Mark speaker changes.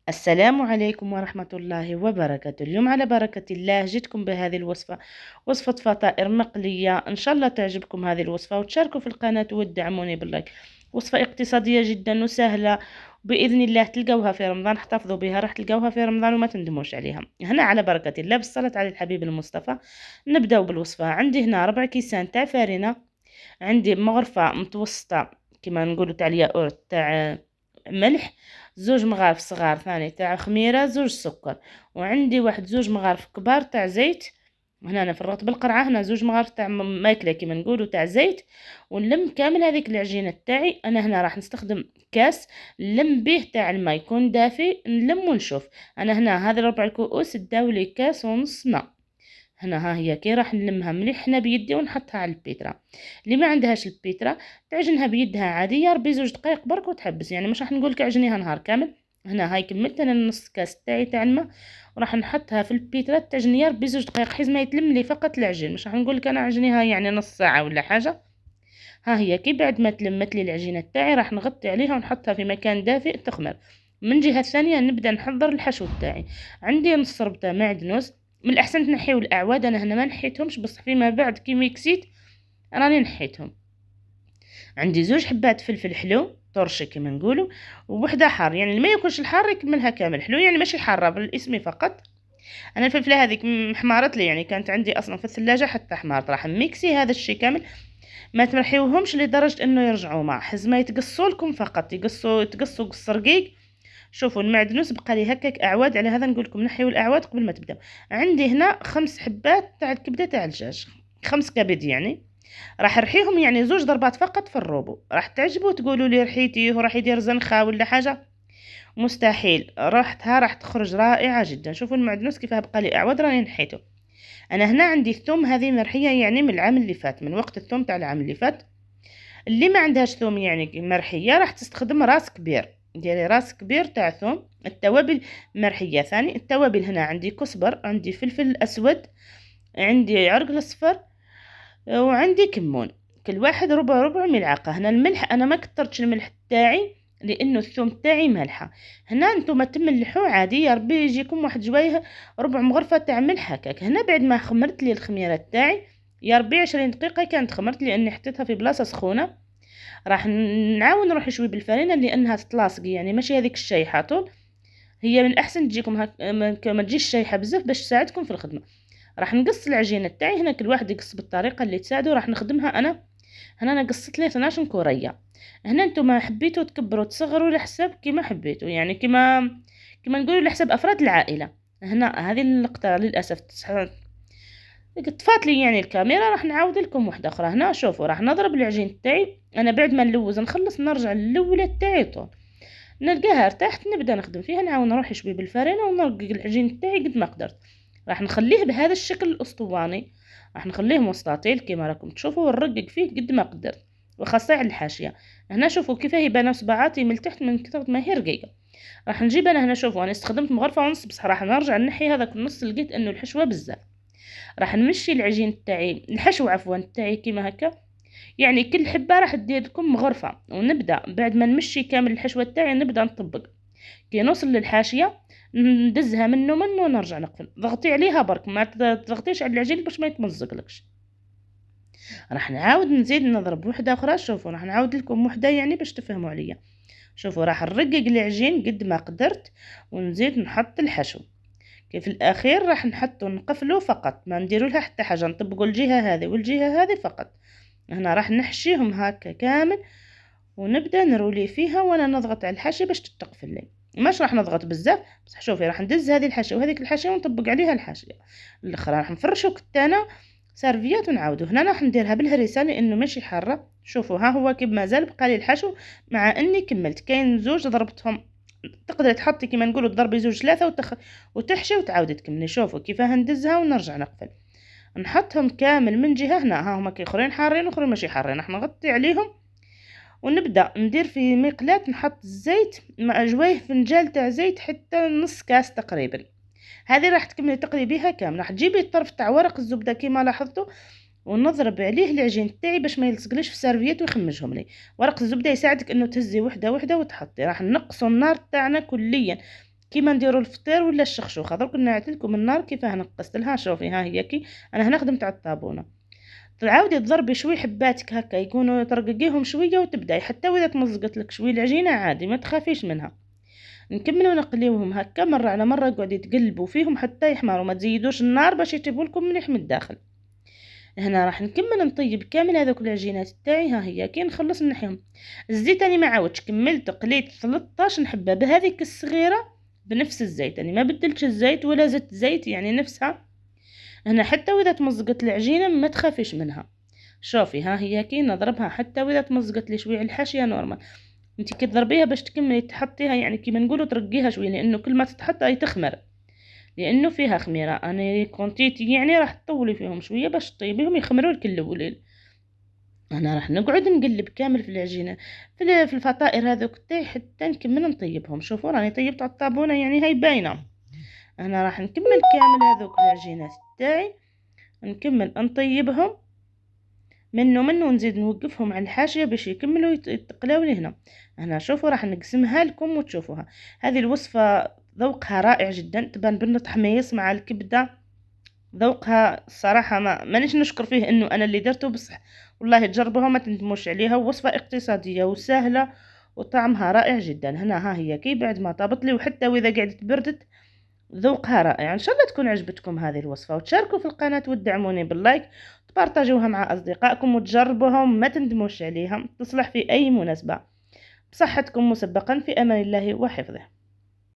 Speaker 1: السلام عليكم ورحمة الله وبركاته. اليوم على بركة الله جيتكم بهذه الوصفة، وصفة فطائر مقلية. إن شاء الله تعجبكم هذه الوصفة وتشاركوا في القناة وتدعموني باللايك. وصفة اقتصادية جدا وسهلة، بإذن الله تلقوها في رمضان، احتفظوا بها، راح تلقوها في رمضان وما تندموش عليها. هنا على بركة الله بالصلاة على الحبيب المصطفى. نبدأ بالوصفة. عندي هنا 4 كيسان تاع فارينة، عندي مغرفة متوسطة كما نقولوا تاع الياقورت تاع ملح، 2 مغارف صغار ثاني تاع خميرة، 2 سكر، وعندي زوج مغارف كبار تاع زيت. هنا انا فرغت بالقرعه، هنا 2 مغارف تاع ماكله كيما نقولوا تاع زيت. ونلم كامل هذيك العجينه تاعي. انا هنا راح نستخدم كاس نلم به تاع الماء يكون دافي، نلم ونشوف. انا هنا هذه 4 كؤوس تداولي كاس ونص ماء. هنا ها هي كي راح نلمها مليح هنا بيدي ونحطها على البيترا. اللي ما عندهاش البيترا تعجنها بيدها عادي، يا ربي 2 دقائق برك وتحبس، يعني مش راح نقولك عجنيها نهار كامل. هنا هاي كملت انا النص كاس تاعي تاع الماء، وراح نحطها في البيترا تعجني يا ربي 2 دقائق، حيت ما يتلم لي فقط العجين، مش راح نقولك انا عجنيها يعني نص ساعه ولا حاجه. ها هي كي بعد ما تلمت لي العجينه تاعي راح نغطي عليها ونحطها في مكان دافئ تخمر. من جهه ثانيه نبدا نحضر الحشو تاعي. عندي نص ربطه معدنوس، من الاحسن تنحيو الاعواد، انا هنا ما نحيتهمش بصح فيما بعد كي ميكسيت راني نحيتهم. عندي 2 حبات فلفل حلو طرشي كما نقولوا، ووحده حار، يعني اللي ما ياكلش الحار يكملها كامل حلو، يعني ماشي حاره بالاسم فقط. انا الفلفله هذيك حمارت لي، يعني كانت عندي اصلا في الثلاجه حتى حمارت. راح نميكسي هذا الشيء كامل، ما تمرحيوهمش لدرجه انه يرجعوا مع حز ما يتقصوا لكم، فقط يتقصوا قص رقيق. شوفوا المعدنوس بقى لي هكاك اعواد، على هذا نقول لكم نحيوا الاعواد قبل ما تبداو. عندي هنا 5 حبات تاع الكبده تاع الدجاج، 5 كبد يعني. راح نرحيهم يعني 2 ضربات فقط في الروبو، راح تعجبوا تقولوا لي رحيتيه وراح يدير زنخه ولا حاجه. مستحيل، راح تخرج رائعه جدا. شوفوا المعدنوس كيفاه بقى لي اعواد راني نحيته. انا هنا عندي الثوم هذه مرحيه يعني من العام اللي فات، من وقت الثوم تاع العام اللي فات. اللي ما عندهاش ثوم يعني مرحيه راح تستخدم راس كبير، ديري راس كبير تاع ثوم. التوابل مرحيه ثاني. التوابل هنا عندي كزبر، عندي فلفل اسود، عندي عرق الاصفر، وعندي كمون. كل واحد ربع ربع ملعقه. هنا الملح انا ما كترتش الملح تاعي لانه الثوم تاعي مالحه. هنا انتم تملحوا عادي، يا ربي يجيكم واحد جويه ربع مغرفه تاع ملح هكاك. هنا بعد ما خمرت لي الخميره تاعي يا ربي 20 دقيقه كانت خمرت لاني حطيتها في بلاصه سخونه. راح نعاود نروح شوي بالفرينه لانها تتلاصقي، يعني ماشي هذيك الشايحه طول. هي من الاحسن تجيكم ما تجيش شايحه بزاف باش تساعدكم في الخدمه. راح نقص العجينه تاعي، هنا كل واحد يقص بالطريقه اللي تساعده. راح نخدمها انا. هنا انا قصت لي 12 كوريه. هنا انتم حبيتوا تكبروا تصغروا لحساب كيما حبيتوا، يعني كيما نقولوا لحساب افراد العائله. هنا هذه اللقطه للاسف طفات لي يعني الكاميرا. راح نعاود لكم واحده اخرى. هنا شوفوا راح نضرب العجين تاعي. انا بعد ما نلوز نخلص نرجع للاولى تاعي طول، نلقاها ارتاحت نبدا نخدم فيها. نعاود نروح شوي بالفرينه ونرقق العجين تاعي قد ما قدرت. راح نخليه بهذا الشكل الاسطواني، راح نخليه مستطيل كما راكم تشوفوا، ونرقق فيه قد ما قدرت، وخاصه على الحاشيه. هنا شوفوا كيف يبان صباعاتي من تحت من كثر ما هي رقيقه. راح نجيب انا هنا شوفوا انا استخدمت مغرفه ونص، بصح راح نرجع نحي هذاك النص، لقيت انه الحشوه بزاف. راح نمشي العجين تاعي الحشو عفوا تاعي كيما هكا، يعني كل حبه راح تدير لكم مغرفه. ونبدا بعد ما نمشي كامل الحشوه تاعي نبدا نطبق. كي نوصل للحاشيه ندزها منه ونرجع نقفل. ضغطي عليها برك، ما تضغطيش على العجين باش ما يتمزقلكش. راح نعاود نزيد نضرب وحده اخرى. شوفوا راح نعاود لكم وحده يعني باش تفهموا عليا. شوفوا راح نرقق العجين قد ما قدرت ونزيد نحط الحشو. كيف الاخير راح نحط ونقفله فقط، ما نديروا لها حتى حاجه، نطبقوا الجهه هذه والجهه هذه فقط. هنا راح نحشيهم هكا كامل ونبدا نرولي فيها، وانا نضغط على الحاشيه باش تتقفل لي. مش راح نضغط بزاف بصح شوفي راح ندز هذه الحاشيه وهذيك الحاشيه ونطبق عليها الحاشيه الاخرى. راح نفرشوا كتانه سيرفيات ونعاودوا. هنا راح نديرها بالهريسه لانه ماشي حاره. شوفوا ها هو كيف مازال بقى لي الحشو، مع اني كملت. كاين 2 ضربتهم، تقدري تحطي كيما نقولوا تضربي 2 3 وتحشي وتعاودي تكملي. شوفوا كيفاه ندزها ونرجع نقفل. نحطهم كامل من جهه. هنا ها هما اخرين حارين واخرين ماشي حارين، راح نغطي عليهم ونبدا ندير في مقلاة. نحط الزيت مع جويه فنجال تاع زيت حتى نص كاس تقريبا. هذه راح تكملي تقلي بها كامل. راح تجيبي الطرف تاع ورق الزبده كيما لاحظتوا ونضرب عليه العجين تاعي باش ما يلصقليش في السيرفيات ويخمجهم لي. ورق الزبده يساعدك انه تهزي وحده وحده وتحطي. راح نقصوا النار تاعنا كليا كيما نديروا الفطير ولا الشخشوخه. درك نعت لكم النار كيفاه نقصت لها. شوفي ها هي كي انا هنا خدمت على الطابونه. تعاودي تضربي شوي حباتك هكا يكونوا ترققيهم شويه وتبداي حتى واذا تمزقت لك شوي العجينه عادي ما تخافيش منها. نكملوا نقليوهم هكا مره على مره، قعدي تقلبوا فيهم حتى يحمروا، ما تزيدوش النار باش يطيبوا لكم مليح من الداخل. هنا راح نكمل نطيب كامل هذوك العجينات تاعي. ها هي كي نخلص نحيهم. الزيت انا ما عاودتش، كملت قليت 13 حبه بهذيك الصغيره بنفس الزيت، يعني ما بدلتش الزيت ولا زدت زيت، يعني نفسها. هنا حتى واذا تمزقت العجينه ما تخافيش منها. شوفي ها هي كي نضربها حتى واذا تمزقت لي شويه على الحاشيه نورمال. انت كي تضربيها باش تكملي تحطيها، يعني كيما نقولوا ترقيها شويه، لانه كل ما تتحط هي تخمر، لانه فيها خميره. انا كونتيتي يعني راح تطولي فيهم شويه باش تطيبيهم يخمروا لك الاولين. انا راح نقعد نقلب كامل في العجينه في الفطائر هذوك تاعي حتى نكمل نطيبهم. شوفوا راني طيبت على الطابونه يعني هاي باينه. انا راح نكمل كامل هذوك العجينات تاعي، نكمل نطيبهم منه نزيد نوقفهم على الحاشيه باش يكملوا يتقلاو لي هنا. انا شوفوا راح نقسمها لكم وتشوفوها. هذه الوصفه ذوقها رائع جدا، تبان بالتحميص مع الكبده. ذوقها الصراحه ما مانيش نشكر فيه انه انا اللي درته، بصح والله تجربوها ما تندموش عليها. وصفه اقتصاديه وسهله وطعمها رائع جدا. هنا ها هي كي بعد ما طابت لي، وحتى واذا قعدت بردت ذوقها رائع. ان شاء الله تكون عجبتكم هذه الوصفه، وتشاركوا في القناه وتدعموني باللايك، تبارطاجوها مع اصدقائكم وتجربوها ما تندموش عليها، تصلح في اي مناسبه. بصحتكم مسبقا، في امان الله وحفظه.